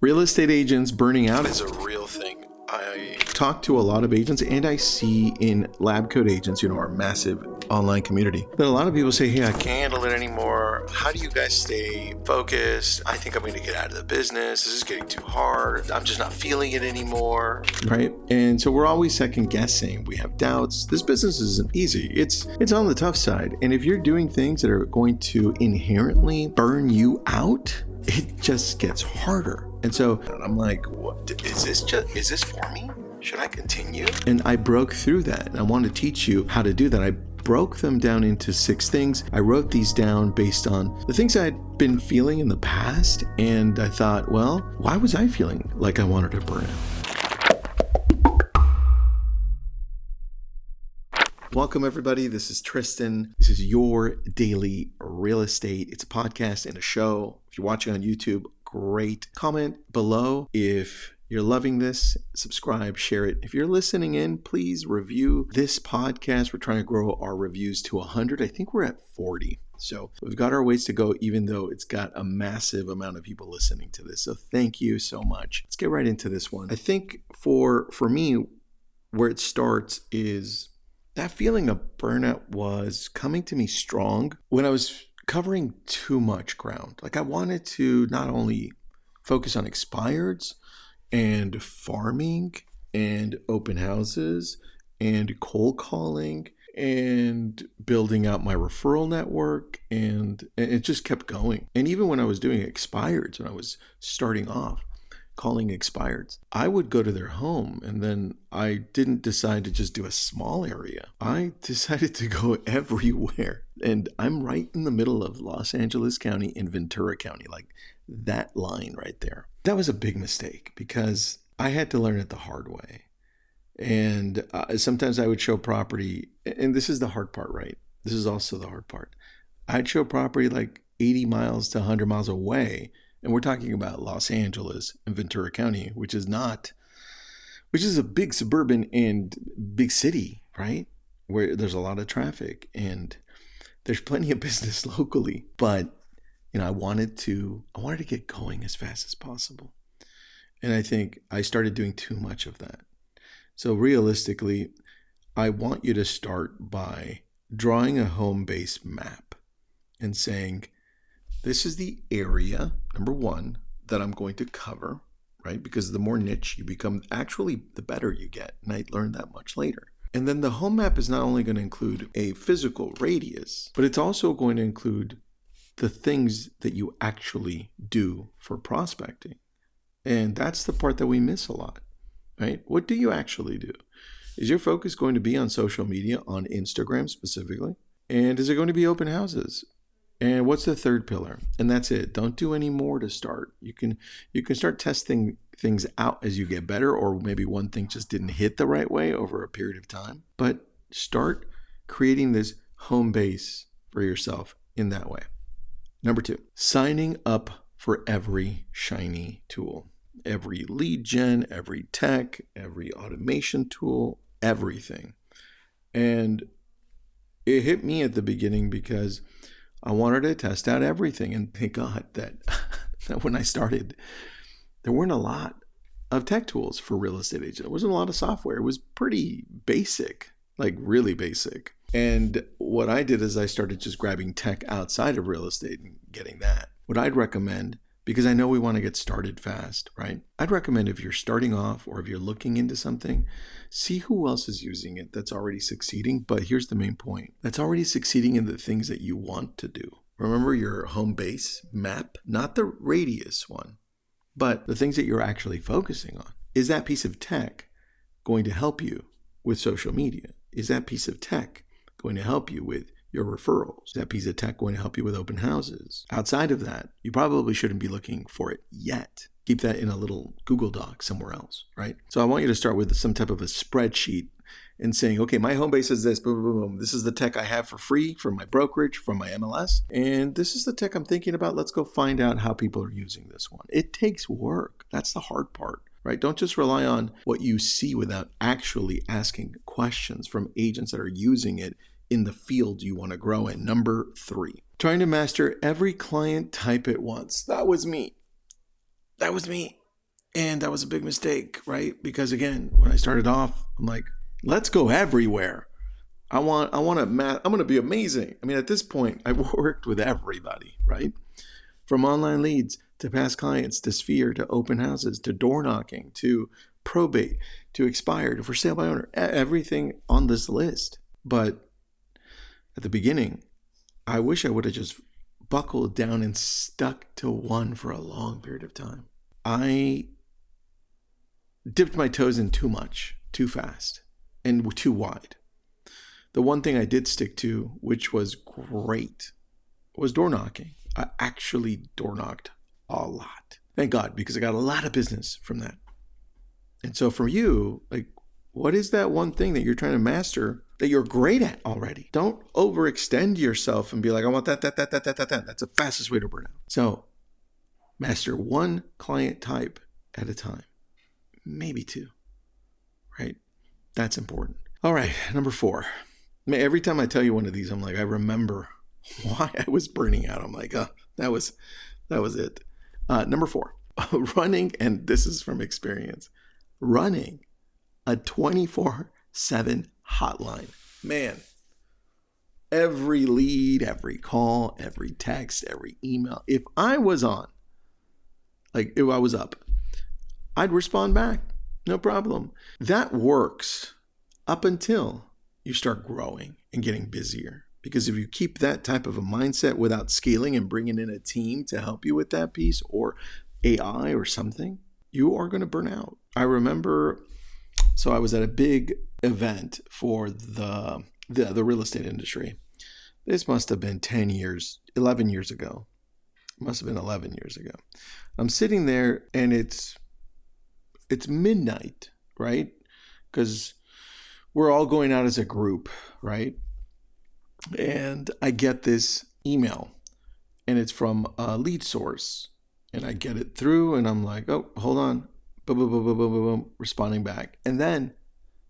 Real estate agents burning out is a real thing. I talk to a lot of agents and I see in lab coat agents, our massive online community, that a lot of people say, hey, I can't handle it anymore. How do you guys stay focused? I think I'm going to get out of the business. This is getting too hard. I'm just not feeling it anymore, right? And so we're always second guessing. We have doubts. This business isn't easy. It's on the tough side. And if you're doing things that are going to inherently burn you out, it just gets harder. And so I'm like, what is this for me? Should I continue? And I broke through that. And I want to teach you how to do that. I broke them down into 6 things. I wrote these down based on the things I'd been feeling in the past. And I thought, well, why was I feeling like I wanted to burn out? Welcome, everybody. This is Tristan. This is your daily real estate. It's a podcast and a show. If you're watching on YouTube, great. Comment below if you're loving this. Subscribe, share it. If you're listening in, please review this podcast. We're trying to grow our reviews to 100. I think we're at 40. So we've got our ways to go, even though it's got a massive amount of people listening to this. So thank you so much. Let's get right into this one. I think for me, where it starts is that feeling of burnout was coming to me strong when I was covering too much ground. Like I wanted to not only focus on expireds and farming and open houses and cold calling and building out my referral network, and it just kept going. And even when I was doing expireds, when I was starting off calling expireds, I would go to their home, and then I didn't decide to just do a small area. I decided to go everywhere. And I'm right in the middle of Los Angeles County and Ventura County, like that line right there. That was a big mistake because I had to learn it the hard way. And sometimes I would show property, and this is the hard part, right? This is also the hard part. I'd show property like 80 miles to 100 miles away. And we're talking about Los Angeles and Ventura County, which is a big suburban and big city, right? Where there's a lot of traffic and there's plenty of business locally. But, I wanted to get going as fast as possible. And I think I started doing too much of that. So realistically, I want you to start by drawing a home base map and saying, this is the area, number one, that I'm going to cover, right? Because the more niche you become, actually, the better you get. And I learned that much later. And then the home map is not only going to include a physical radius, but it's also going to include the things that you actually do for prospecting. And that's the part that we miss a lot, right? What do you actually do? Is your focus going to be on social media, on Instagram specifically? And is it going to be open houses? And what's the third pillar? And that's it. Don't do any more to start. You can start testing things out as you get better, or maybe one thing just didn't hit the right way over a period of time. But start creating this home base for yourself in that way. Number 2, signing up for every shiny tool, every lead gen, every tech, every automation tool, everything. And it hit me at the beginning because I wanted to test out everything. And thank God that when I started, there weren't a lot of tech tools for real estate agents. There wasn't a lot of software. It was pretty basic, like really basic. And what I did is I started just grabbing tech outside of real estate and getting that. What I'd recommend, because I know we want to get started fast, right? I'd recommend if you're starting off or if you're looking into something, see who else is using it that's already succeeding. But here's the main point. That's already succeeding in the things that you want to do. Remember your home base map, not the radius one, but the things that you're actually focusing on. Is that piece of tech going to help you with social media? Is that piece of tech going to help you with your referrals? Is that piece of tech going to help you with open houses? Outside of that, you probably shouldn't be looking for it yet. Keep that in a little Google Doc somewhere else, right? So I want you to start with some type of a spreadsheet and saying, okay, my home base is this, boom, boom, boom. This is the tech I have for free from my brokerage, from my MLS. And this is the tech I'm thinking about. Let's go find out how people are using this one. It takes work. That's the hard part, right? Don't just rely on what you see without actually asking questions from agents that are using it in the field you want to grow in. Number 3, trying to master every client type at once. That was me. And that was a big mistake, right? Because again, when I started off, I'm like, let's go everywhere. I'm going to be amazing. I mean, at this point, I worked with everybody, right? From online leads to past clients, to Sphere, to open houses, to door knocking, to probate, to expired, to for sale by owner, everything on this list. But at the beginning, I wish I would have just buckled down and stuck to one for a long period of time. I dipped my toes in too much, too fast, and too wide. The one thing I did stick to, which was great, was door knocking. I actually door knocked a lot. Thank God, because I got a lot of business from that. And so for you, like, what is that one thing that you're trying to master that you're great at already? Don't overextend yourself and be like, I want that. That's the fastest way to burn out. So master one client type at a time, maybe two, right? That's important. All right, number 4. Every time I tell you one of these, I'm like, I remember why I was burning out. I'm like, oh, that was it. Number 4, running, and this is from experience, running a 24/7 hotline. Man, every lead, every call, every text, every email, if I was on, like if I was up, I'd respond back. No problem. That works up until you start growing and getting busier. Because if you keep that type of a mindset without scaling and bringing in a team to help you with that piece or AI or something, you are going to burn out. I remember, so I was at a big event for the real estate industry. This must have been 11 years ago. It must have been 11 years ago. I'm sitting there and it's midnight, right? Because we're all going out as a group, right? And I get this email and it's from a lead source and I get it through and I'm like, oh, hold on. Boom, boom, boom, boom, boom, boom, boom, responding back. And then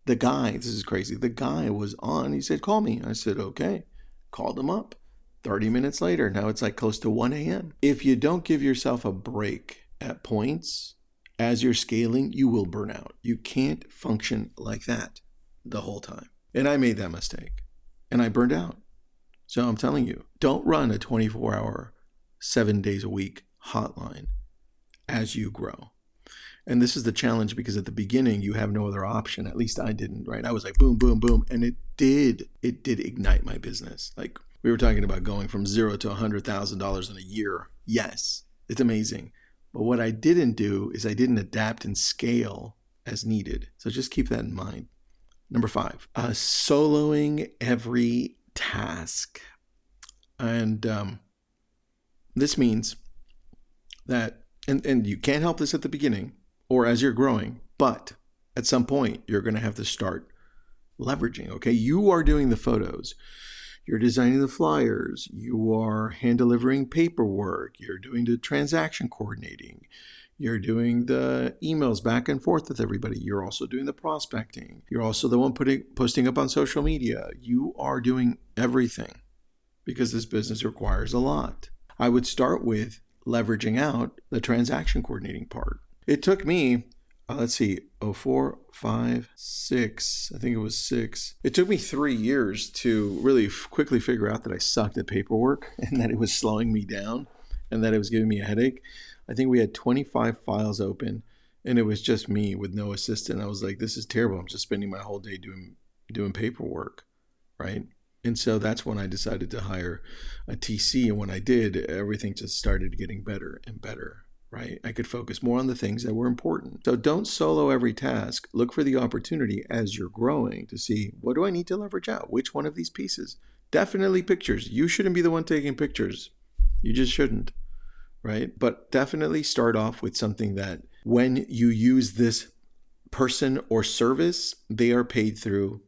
the guy, this is crazy. The guy was on, he said, call me. I said, okay. Called him up. 30 minutes later, now it's like close to 1 a.m. If you don't give yourself a break at points as you're scaling, you will burn out. You can't function like that the whole time. And I made that mistake and I burned out. So I'm telling you, don't run a 24-hour, 7 days a week hotline as you grow. And this is the challenge because at the beginning you have no other option. At least I didn't, right? I was like boom, boom, boom. And it did ignite my business. Like we were talking about going from $0 to $100,000 in a year. Yes, it's amazing. But what I didn't do is I didn't adapt and scale as needed. So just keep that in mind. Number 5, soloing every task. And this means that, and you can't help this at the beginning or as you're growing, but at some point you're going to have to start leveraging, okay? You are doing the photos. You're designing the flyers. You are hand delivering paperwork. You're doing the transaction coordinating. You're doing the emails back and forth with everybody. You're also doing the prospecting. You're also the one posting up on social media. You are doing everything because this business requires a lot. I would start with leveraging out the transaction coordinating part. It took me, 4, 5, 6, I think it was 6. It took me 3 years to really quickly figure out that I sucked at paperwork and that it was slowing me down and that it was giving me a headache. I think we had 25 files open and it was just me with no assistant. I was like, this is terrible. I'm just spending my whole day doing paperwork, right? And so that's when I decided to hire a TC. And when I did, everything just started getting better and better, right? I could focus more on the things that were important. So don't solo every task. Look for the opportunity as you're growing to see, what do I need to leverage out? Which one of these pieces? Definitely pictures. You shouldn't be the one taking pictures. You just shouldn't. Right? But definitely start off with something that when you use this person or service, they are paid through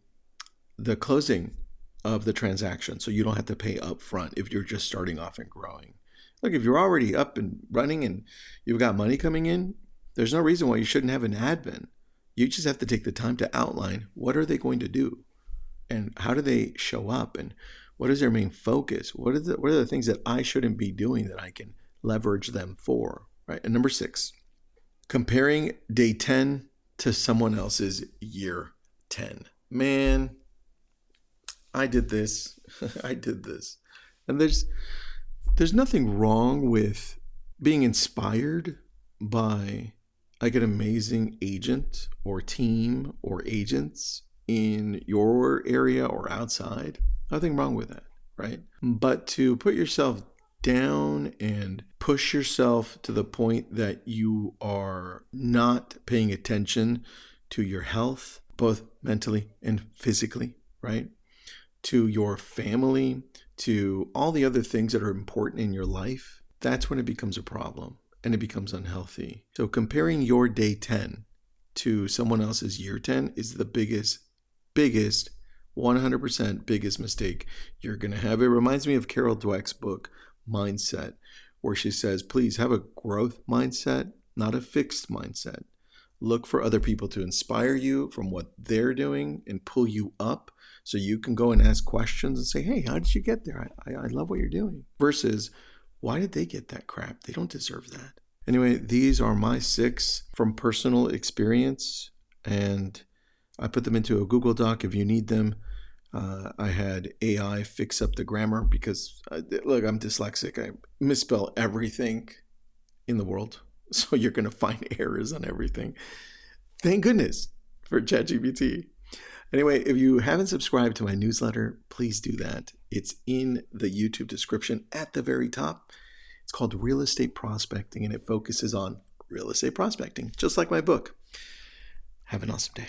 the closing of the transaction. So you don't have to pay up front if you're just starting off and growing. Look, if you're already up and running and you've got money coming in, there's no reason why you shouldn't have an admin. You just have to take the time to outline what are they going to do and how do they show up and what is their main focus? What are the things that I shouldn't be doing that I can leverage them for, right? And number 6, Comparing day 10 to someone else's year 10. Man, I did this. I did this. And there's nothing wrong with being inspired by like an amazing agent or team or agents in your area or outside. Nothing wrong with that, right? But to put yourself down and push yourself to the point that you are not paying attention to your health, both mentally and physically, right? To your family, to all the other things that are important in your life, that's when it becomes a problem and it becomes unhealthy. So comparing your day 10 to someone else's year 10 is the biggest, 100% biggest mistake you're going to have. It reminds me of Carol Dweck's book, Mindset, where she says, please have a growth mindset, not a fixed mindset. Look for other people to inspire you from what they're doing and pull you up so you can go and ask questions and say, hey, how did you get there? I love what you're doing. Versus, why did they get that crap? They don't deserve that. Anyway, these are my 6 from personal experience, and I put them into a Google Doc if you need them. I had AI fix up the grammar because, look, I'm dyslexic. I misspell everything in the world. So you're going to find errors on everything. Thank goodness for ChatGPT. Anyway, if you haven't subscribed to my newsletter, please do that. It's in the YouTube description at the very top. It's called Real Estate Prospecting, and it focuses on real estate prospecting, just like my book. Have an awesome day.